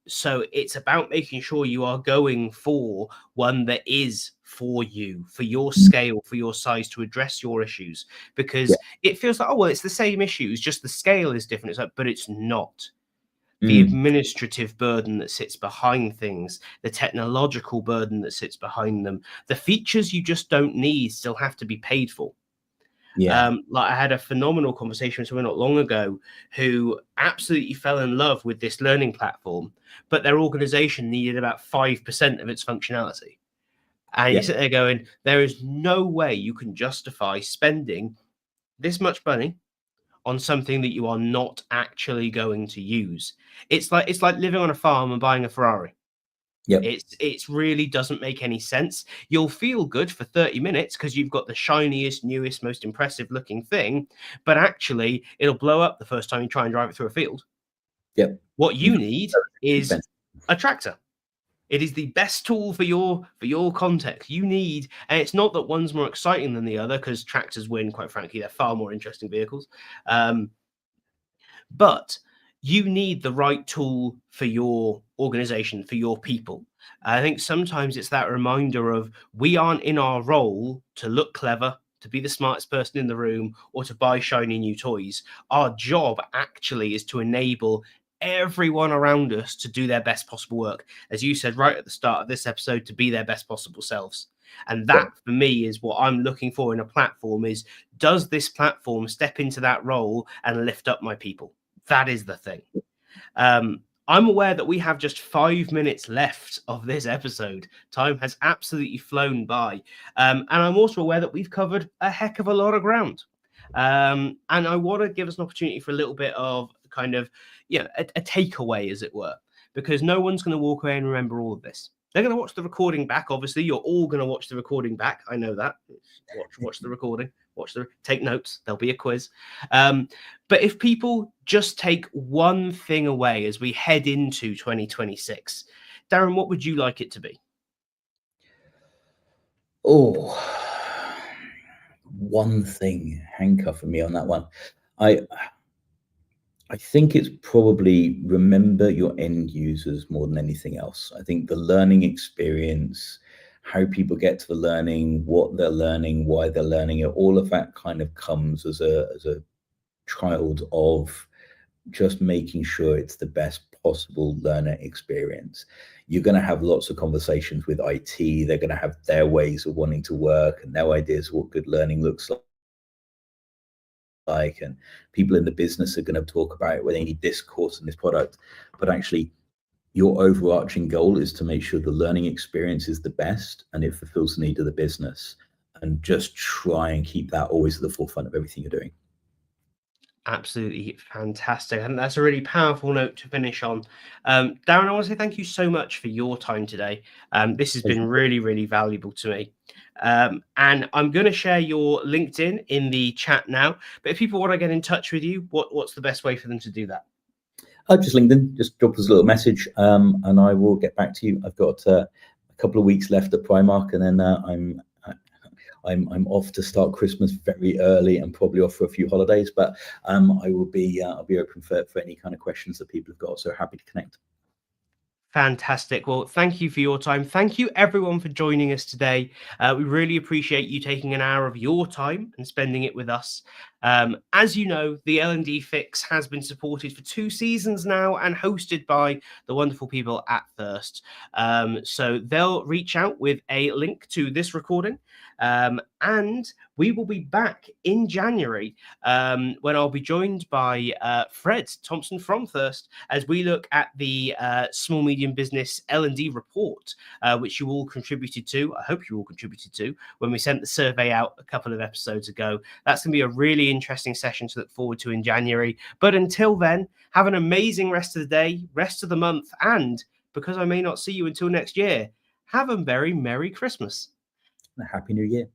So it's about making sure you are going for one that is for you, for your scale, for your size, to address your issues, because it feels like, it's the same issues, just the scale is different. It's like, but it's not. The administrative burden that sits behind things, the technological burden that sits behind them, the features you just don't need still have to be paid for. I had a phenomenal conversation with someone not long ago who absolutely fell in love with this learning platform, but their organization needed about 5% of its functionality. And you sit there going, there is no way you can justify spending this much money on something that you are not actually going to use. It's like living on a farm and buying a Ferrari. It really doesn't make any sense. You'll feel good for 30 minutes because you've got the shiniest, newest, most impressive looking thing, but actually it'll blow up the first time you try and drive it through a field. What you need is a tractor. It is the best tool for your context. You need, and it's not that one's more exciting than the other, because tractors win, quite frankly. They're far more interesting vehicles. But you need the right tool for your organization, for your people. I think sometimes it's that reminder of we aren't in our role to look clever, to be the smartest person in the room, or to buy shiny new toys. Our job actually is to enable everyone around us to do their best possible work. As you said right at the start of this episode, to be their best possible selves. And that for me is what I'm looking for in a platform is, does this platform step into that role and lift up my people? That is the thing. I'm aware that we have just 5 minutes left of this episode. Time has absolutely flown by. And I'm also aware that we've covered a heck of a lot of ground. And I want to give us an opportunity for a little bit of kind of, a takeaway, as it were, because no one's going to walk away and remember all of this. They're going to watch the recording back. Obviously, you're all going to watch the recording back. I know that. Watch the recording. Take notes. There'll be a quiz. But if people just take one thing away as we head into 2026, Darren, what would you like it to be? Oh, one thing handcuffing me on that one. I think it's probably remember your end users more than anything else. I think the learning experience, how people get to the learning, what they're learning, why they're learning it, all of that kind of comes as a child of just making sure it's the best possible learner experience. You're going to have lots of conversations with IT. They're going to have their ways of wanting to work and their ideas of what good learning looks like, and people in the business are going to talk about where they need this course and this product, but actually your overarching goal is to make sure the learning experience is the best and it fulfills the need of the business, and just try and keep that always at the forefront of everything you're doing. Absolutely fantastic. And that's a really powerful note to finish on. Darren, I want to say thank you so much for your time today. This has been really, really valuable to me. And I'm going to share your LinkedIn in the chat now. But if people want to get in touch with you, what's the best way for them to do that? Just LinkedIn. Just drop us a little message, and I will get back to you. I've got a couple of weeks left at Primark, and then I'm off to start Christmas very early and probably off for a few holidays. But I'll be open for any kind of questions that people have got. So happy to connect. Fantastic. Well, thank you for your time. Thank you, everyone, for joining us today. We really appreciate you taking an hour of your time and spending it with us. As you know, the L&D Fix has been supported for 2 seasons now and hosted by the wonderful people at Thirst. So they'll reach out with a link to this recording. And we will be back in January when I'll be joined by Fred Thompson from Thirst as we look at the Small Medium Business L&D report, which you all contributed to. I hope you all contributed to when we sent the survey out a couple of episodes ago. That's going to be a really interesting session to look forward to in January. But until then, have an amazing rest of the day, rest of the month, and because I may not see you until next year, have a very Merry Christmas. A Happy New Year.